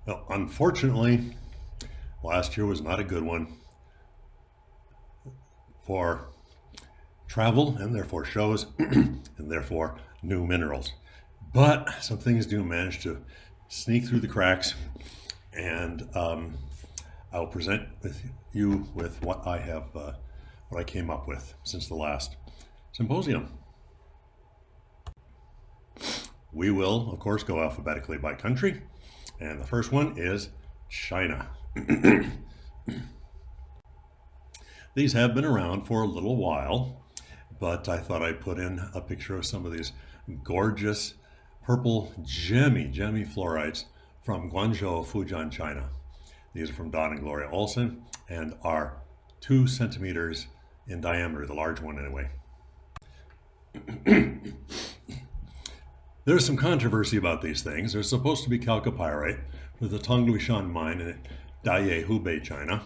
Well, unfortunately, last year was not a good one for travel and therefore shows and therefore new minerals. But some things do manage to sneak through the cracks, and I will present with you with what I have, what I came up with since the last symposium. We will, of course, go alphabetically by country, and the first one is China. These have been around for a little while, but I thought I'd put in a picture of some of these gorgeous purple gemmy fluorites from Guangzhou, Fujian, China. These are from Don and Gloria Olson and are 2 centimeters in diameter, the large one anyway. There's some controversy about these things. They're supposed to be chalcopyrite for the Tongluishan mine in Daya, Hubei, China.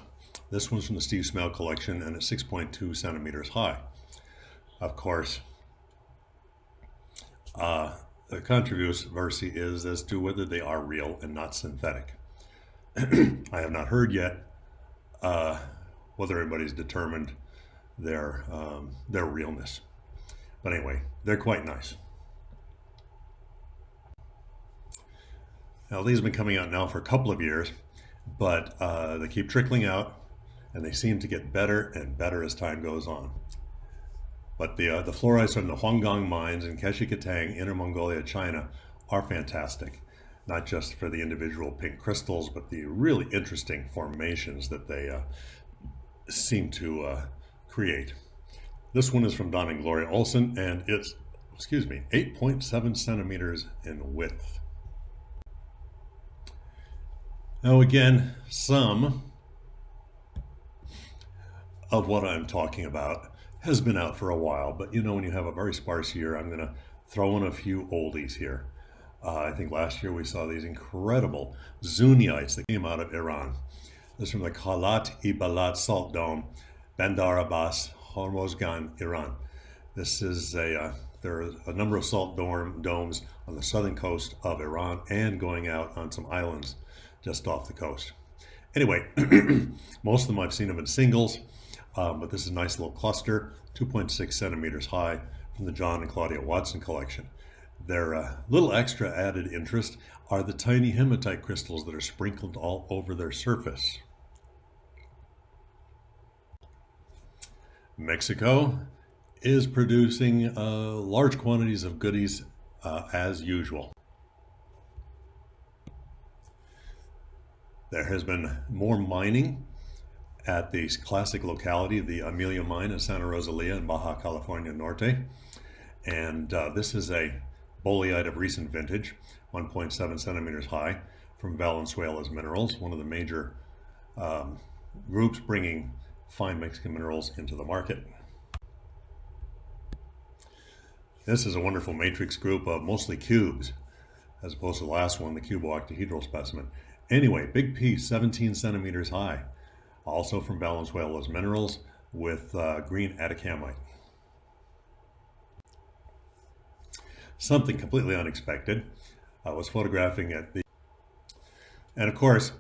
This one's from the Steve Smell collection and it's 6.2 centimeters high. Of course, the controversy is as to whether they are real and not synthetic. I have not heard yet whether anybody's determined their realness. But anyway, they're quite nice. Now, these have been coming out now for a couple of years, but they keep trickling out, and they seem to get better and better as time goes on. But the fluorites from the Huanggang mines in Keshi-Katang, Inner Mongolia, China, are fantastic. Not just for the individual pink crystals, but the really interesting formations that they seem to create. This one is from Don and Gloria Olson, and it's, 8.7 centimeters in width. Now again, some of what I'm talking about has been out for a while, but you know, when you have a very sparse year, I'm going to throw in a few oldies here. I think last year we saw these incredible zuniites that came out of Iran. This is from the Kalat-i-Balat Salt Dome, Bandar Abbas, Hormozgan, Iran. This is there are a number of salt domes on the southern coast of Iran and going out on some islands just off the coast. Anyway, most of them I've seen them in singles, but this is a nice little cluster, 2.6 centimeters high from the John and Claudia Watson collection. Their little extra added interest are the tiny hematite crystals that are sprinkled all over their surface. Mexico is producing large quantities of goodies as usual. There has been more mining at the classic locality, the Amelia mine in Santa Rosalia in Baja California Norte. And this is a boleite of recent vintage, 1.7 centimeters high, from Valenzuela's Minerals, one of the major groups bringing fine Mexican minerals into the market. This is a wonderful matrix group of mostly cubes, as opposed to the last one, the cubo-octahedral specimen. Anyway, big piece, 17 centimeters high, also from Valenzuela's Minerals with green atacamite. Something completely unexpected. I was photographing at the, and of course,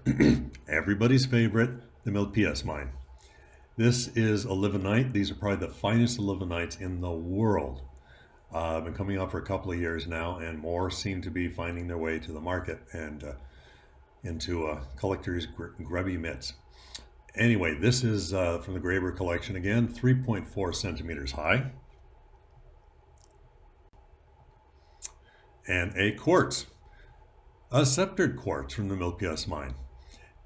everybody's favorite, the Milpias mine. This is a livenite. These are probably the finest livenites in the world. Been coming out for a couple of years now, and more seem to be finding their way to the market and into collectors' grubby mitts. Anyway, this is from the Graber collection again, 3.4 centimeters high. And a quartz, a sceptered quartz from the Milpias mine.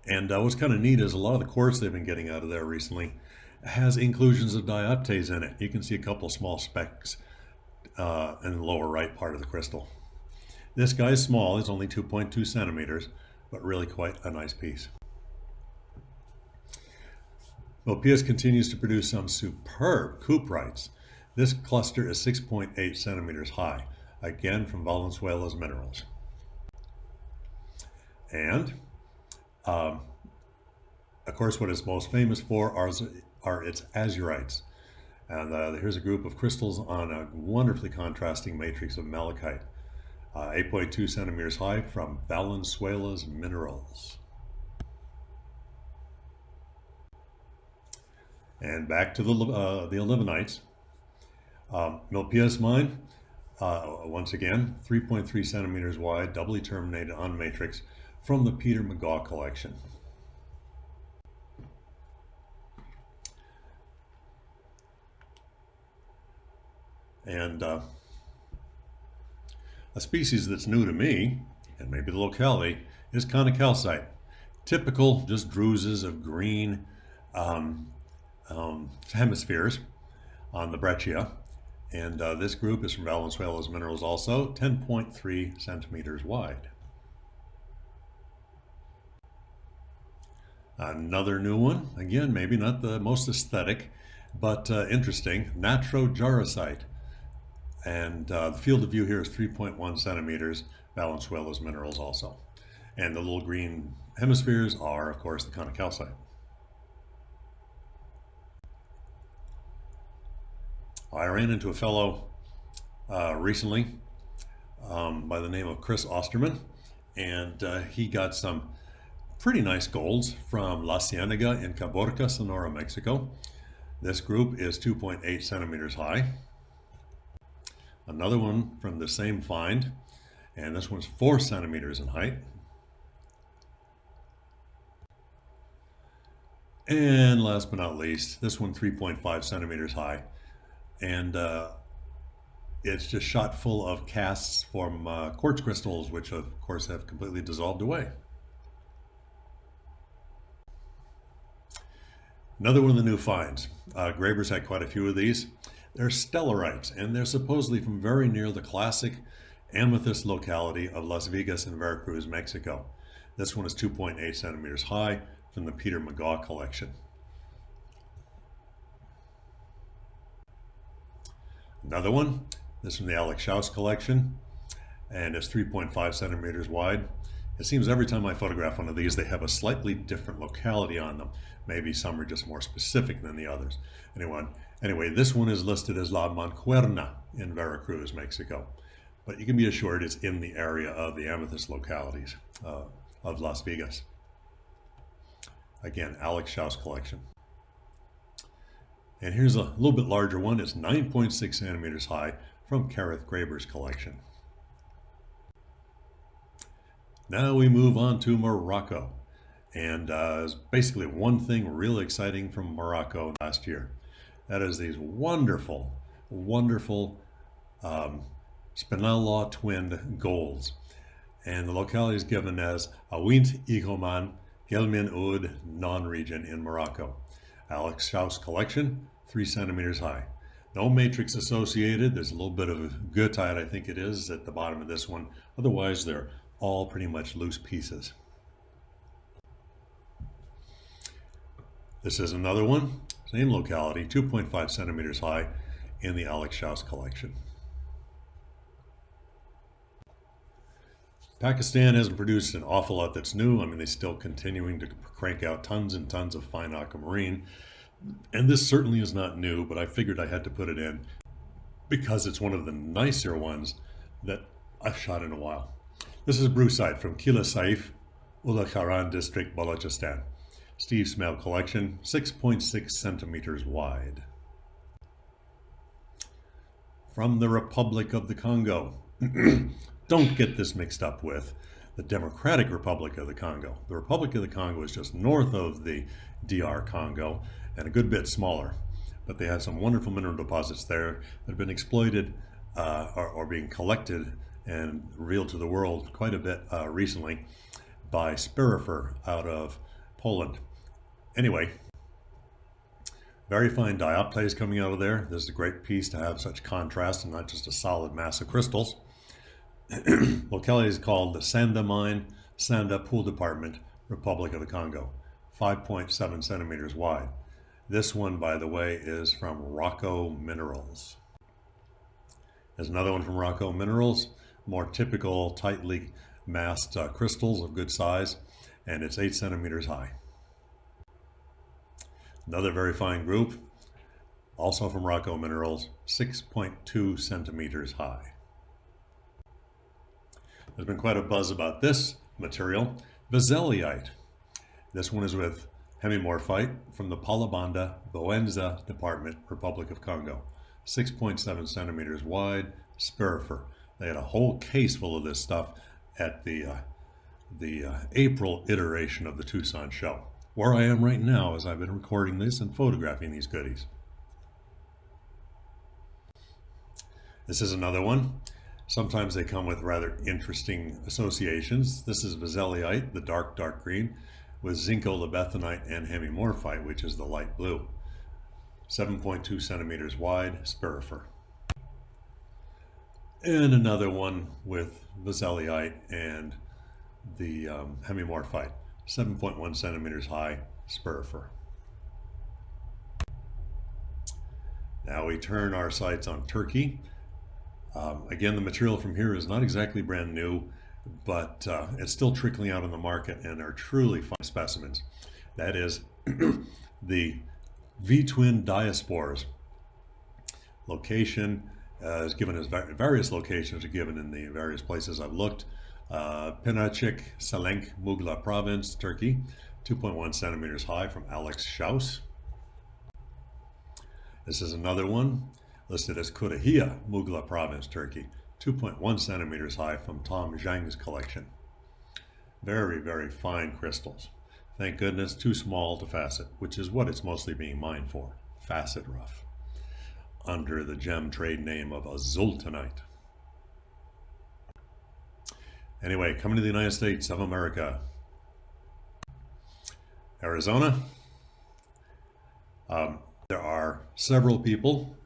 And what's kind of neat is a lot of the quartz they've been getting out of there recently has inclusions of dioptase in it. You can see a couple small specks in the lower right part of the crystal. This guy's small, it's only 2.2 centimeters, but really quite a nice piece. Milpias continues to produce some superb cuprites. This cluster is 6.8 centimeters high, again from Valenzuela's Minerals. And of course, what it's most famous for are its azurites. And here's a group of crystals on a wonderfully contrasting matrix of malachite. 8.2 centimeters high from Valenzuela's Minerals. And back to the Olivinites. Milpias mine, once again, 3.3 centimeters wide, doubly terminated on matrix from the Peter McGaw collection. And a species that's new to me, and maybe the locality, is conocalcite. Typical, just druses of green hemispheres on the breccia. And this group is from Valenzuela's Minerals also, 10.3 centimeters wide. Another new one, again, maybe not the most aesthetic, but interesting, natrojarosite. And the field of view here is 3.1 centimeters, Valenzuela's Minerals also. And the little green hemispheres are, of course, the conocalcite. I ran into a fellow recently by the name of Chris Osterman, and he got some pretty nice golds from La Cienega in Caborca, Sonora, Mexico. This group is 2.8 centimeters high. Another one from the same find, and this one's 4 centimeters in height. And last but not least, this one 3.5 centimeters high. And it's just shot full of casts from quartz crystals, which of course have completely dissolved away. Another one of the new finds. Graber's had quite a few of these. They're stellarites, and they're supposedly from very near the classic amethyst locality of Las Vegas in Veracruz, Mexico. This one is 2.8 centimeters high from the Peter McGaw collection. Another one, this is from the Alex Schaus collection, and it's 3.5 centimeters wide. It seems every time I photograph one of these, they have a slightly different locality on them. Maybe some are just more specific than the others. Anyway, this one is listed as La Mancuerna in Veracruz, Mexico. But you can be assured it's in the area of the amethyst localities of Las Vegas. Again, Alex Schaus collection. And here's a little bit larger one. It's 9.6 centimeters high from Kareth Graber's collection. Now we move on to Morocco. And there's basically one thing really exciting from Morocco last year. That is these wonderful, wonderful spinel law twinned golds. And the locality is given as Awint Ikoman, Gelmin Oud, non-region in Morocco. Alex Schaus collection, 3 centimeters high. No matrix associated. There's a little bit of goethite, I think it is, at the bottom of this one. Otherwise, they're all pretty much loose pieces. This is another one, same locality, 2.5 centimeters high in the Alex Schaus collection. Pakistan hasn't produced an awful lot that's new. I mean, they're still continuing to crank out tons and tons of fine aquamarine. And this certainly is not new, but I figured I had to put it in because it's one of the nicer ones that I've shot in a while. This is brucite from Kila Saif, Ula Kharan district, Balochistan. Steve Smale collection, 6.6 centimeters wide. From the Republic of the Congo. Don't get this mixed up with the Democratic Republic of the Congo. The Republic of the Congo is just north of the DR Congo and a good bit smaller. But they have some wonderful mineral deposits there that have been exploited or being collected and revealed to the world quite a bit recently by Spirifer out of Poland. Anyway, very fine dioptase coming out of there. This is a great piece to have such contrast and not just a solid mass of crystals. Locality is called the Sanda Mine, Sanda Pool Department, Republic of the Congo, 5.7 centimeters wide. This one, by the way, is from Rocco Minerals. There's another one from Rocco Minerals, more typical tightly massed crystals of good size, and it's 8 centimeters high. Another very fine group, also from Rocco Minerals, 6.2 centimeters high. There's been quite a buzz about this material, Vizeliite. This one is with hemimorphite from the Palabanda Boenza Department, Republic of Congo. 6.7 centimeters wide, spirifer. They had a whole case full of this stuff at the April iteration of the Tucson show, where I am right now as I've been recording this and photographing these goodies. This is another one. Sometimes they come with rather interesting associations. This is Vizeliite, the dark green, with zincolabethanite and hemimorphite, which is the light blue. 7.2 centimeters wide, spirifer. And another one with Vizeliite and the hemimorphite, 7.1 centimeters high, spirifer. Now we turn our sights on Turkey. Again, the material from here is not exactly brand new, but it's still trickling out on the market and are truly fine specimens. That is the V-twin diaspores. Location is given as various locations are given in the various places I've looked. Pinachik, Selenk, Mugla province, Turkey, 2.1 centimeters high from Alex Schaus. This is another one listed as Kudahia, Mugla province, Turkey, 2.1 centimeters high from Tom Zhang's collection. Very, very fine crystals. Thank goodness, too small to facet, which is what it's mostly being mined for, facet rough, under the gem trade name of azultonite. Anyway, coming to the United States of America. Arizona. There are several people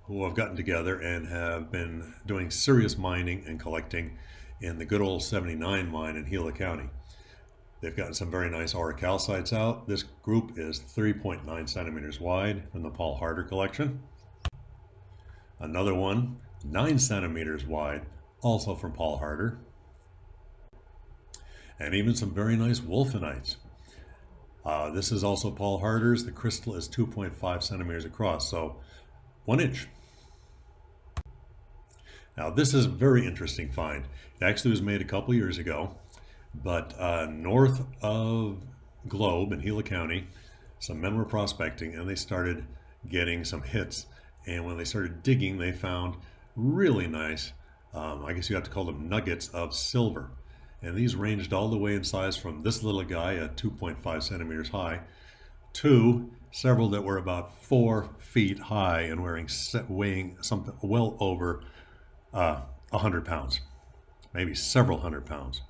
who have gotten together and have been doing serious mining and collecting in the good old 79 mine in Gila County. They've gotten some very nice aurocalcites out. This group is 3.9 centimeters wide from the Paul Harder collection. Another one, 9 centimeters wide, also from Paul Harder. And even some very nice wolfenites. This is also Paul Harder's. The crystal is 2.5 centimeters across, so 1 inch. Now this is a very interesting find. It actually was made a couple years ago, but north of Globe in Gila County, some men were prospecting and they started getting some hits. And when they started digging, they found really nice, I guess you have to call them nuggets of silver. And these ranged all the way in size from this little guy at 2.5 centimeters high to several that were about 4 feet high and weighing something well over 100 pounds, maybe several hundred pounds.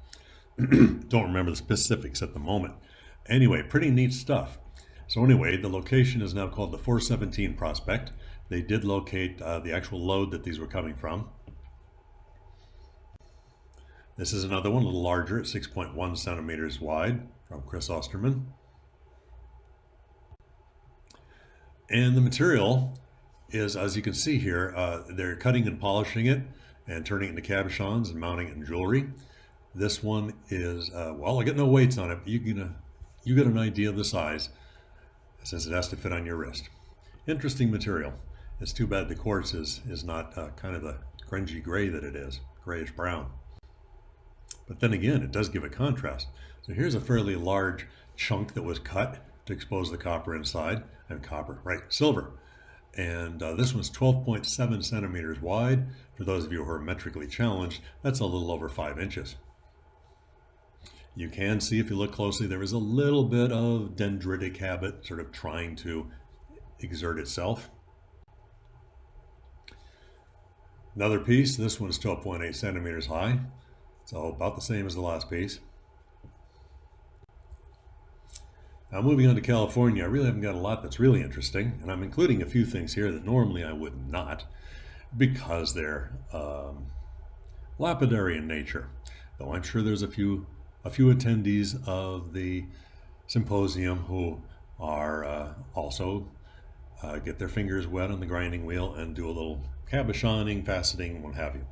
Don't remember the specifics at the moment. Anyway, pretty neat stuff. So anyway, the location is now called the 417 Prospect. They did locate the actual lode that these were coming from. This is another one, a little larger, at 6.1 centimeters wide, from Chris Osterman. And the material is, as you can see here, they're cutting and polishing it and turning it into cabochons and mounting it in jewelry. This one is, well, I got no weights on it, but you get an idea of the size since it has to fit on your wrist. Interesting material. It's too bad the quartz is not kind of the grungy gray that it is, grayish brown. But then again, it does give a contrast. So here's a fairly large chunk that was cut to expose the copper inside, and silver. And this one's 12.7 centimeters wide. For those of you who are metrically challenged, that's a little over 5 inches. You can see, if you look closely, there is a little bit of dendritic habit sort of trying to exert itself. Another piece, this one is 12.8 centimeters high. So about the same as the last piece. Now moving on to California, I really haven't got a lot that's really interesting, and I'm including a few things here that normally I would not, because they're lapidary in nature. Though I'm sure there's a few attendees of the symposium who are also get their fingers wet on the grinding wheel and do a little cabochoning, faceting, what have you.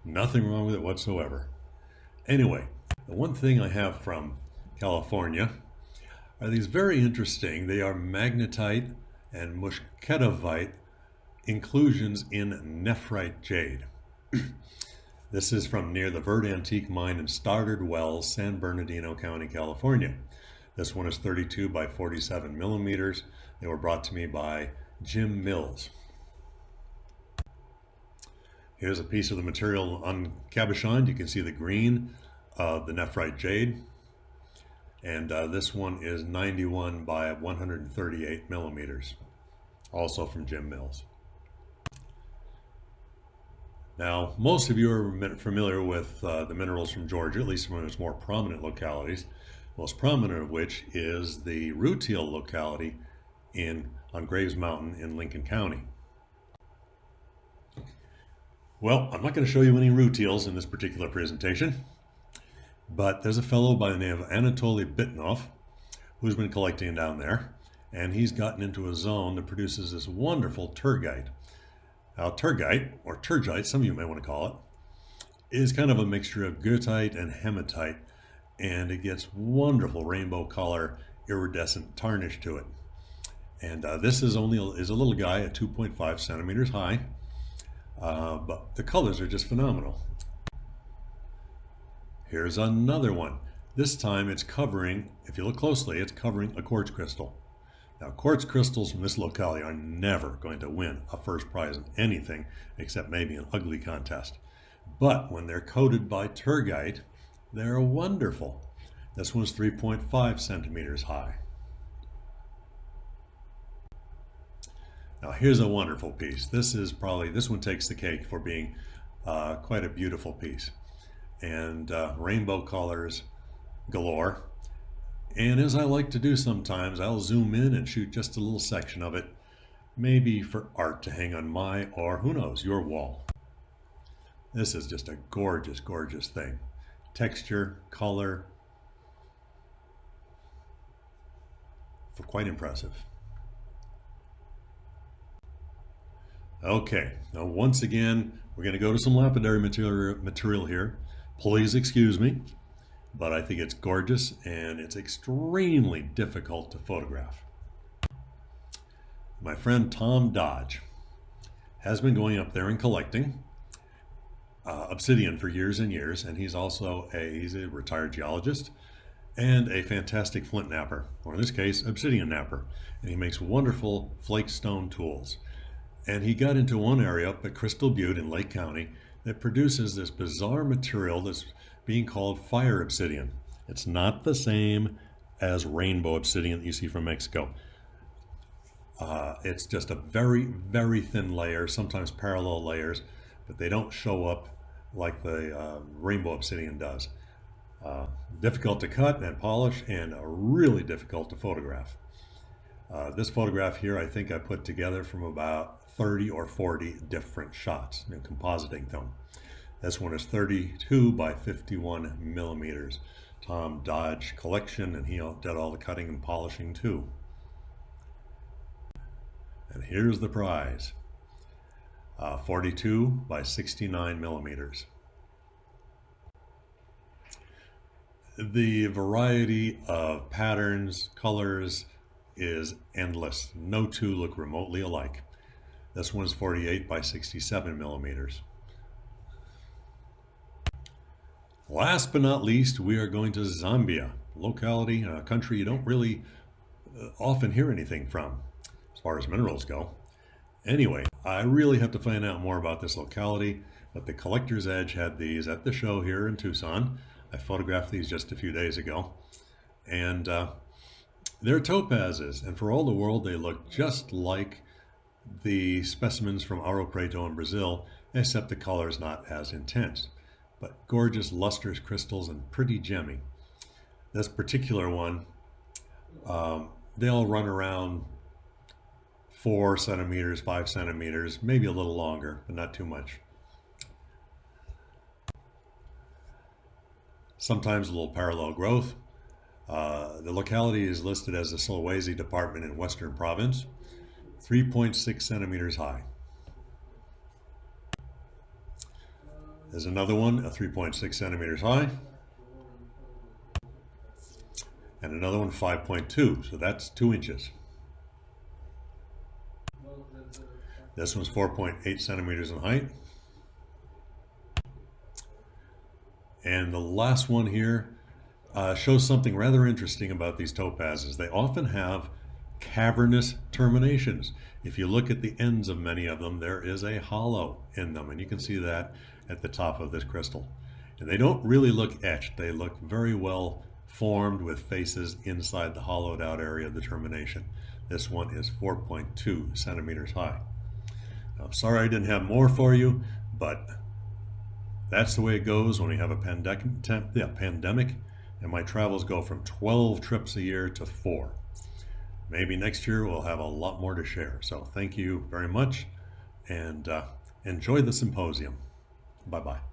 Nothing wrong with it whatsoever. Anyway, the one thing I have from California are these very interesting, they are magnetite and muscovite inclusions in nephrite jade. This is from near the Verde Antique Mine in Stoddard Wells, San Bernardino County, California. This one is 32 by 47 millimeters. They were brought to me by Jim Mills. Here's a piece of the material uncabochoned. You can see the green of the nephrite jade. And this one is 91 by 138 millimeters, also from Jim Mills. Now, most of you are familiar with the minerals from Georgia, at least from its more prominent localities, most prominent of which is the rutile locality on Graves Mountain in Lincoln County. Well, I'm not going to show you any rutiles in this particular presentation, but there's a fellow by the name of Anatoly Bitnov who's been collecting down there, and he's gotten into a zone that produces this wonderful turgite. Now, turgite, or turgite, some of you may want to call it, is kind of a mixture of goethite and hematite, and it gets wonderful rainbow color, iridescent tarnish to it. And this is a little guy at 2.5 centimeters high, but the colors are just phenomenal. Here's another one. This time it's covering, if you look closely, it's covering a quartz crystal. Now, quartz crystals from this locality are never going to win a first prize in anything except maybe an ugly contest. But when they're coated by turgite, they're wonderful. This one's 3.5 centimeters high. Now, here's a wonderful piece. This one takes the cake for being quite a beautiful piece. And rainbow colors galore. And as I like to do sometimes, I'll zoom in and shoot just a little section of it, maybe for art to hang on my, or who knows, your wall. This is just a gorgeous, gorgeous thing. Texture, color, quite impressive. Okay, now once again, we're going to go to some lapidary material here. Please excuse me, but I think it's gorgeous and it's extremely difficult to photograph. My friend Tom Dodge has been going up there and collecting obsidian for years and years, and he's a retired geologist and a fantastic flint napper, or in this case, obsidian napper, and he makes wonderful flake stone tools. And he got into one area up at Crystal Butte in Lake County that produces this bizarre material that's being called fire obsidian. It's not the same as rainbow obsidian that you see from Mexico. It's just a very, very thin layer, sometimes parallel layers, but they don't show up like the rainbow obsidian does. Difficult to cut and polish, and really difficult to photograph. This photograph here, I think I put together from about 30 or 40 different shots in compositing them. This one is 32 by 51 millimeters. Tom Dodge collection, and he did all the cutting and polishing too. And here's the prize. 42 by 69 millimeters. The variety of patterns, colors is endless. No two look remotely alike. This one is 48 by 67 millimeters. Last but not least, we are going to Zombia, locality, a country you don't really often hear anything from as far as minerals go. Anyway, I really have to find out more about this locality, but the Collector's Edge had these at the show here in Tucson. I photographed these just a few days ago, and they're topazes, and for all the world they look just like the specimens from Ouro Preto in Brazil, except the color is not as intense. But gorgeous lustrous crystals and pretty gemmy. This particular one, they'll run around 4 centimeters, 5 centimeters, maybe a little longer, but not too much. Sometimes a little parallel growth. The locality is listed as the Sulawesi Department in Western Province, 3.6 centimeters high. There's another one, a 3.6 centimeters high. And another one, 5.2, so that's 2 inches. This one's 4.8 centimeters in height. And the last one here shows something rather interesting about these topazes. They often have cavernous terminations. If you look at the ends of many of them, there is a hollow in them, and you can see that at the top of this crystal. And they don't really look etched. They look very well formed with faces inside the hollowed out area of the termination. This one is 4.2 centimeters high. I'm sorry I didn't have more for you, but that's the way it goes when we have a pandemic, and my travels go from 12 trips a year to 4. Maybe next year we'll have a lot more to share. So thank you very much, and enjoy the symposium. Bye-bye.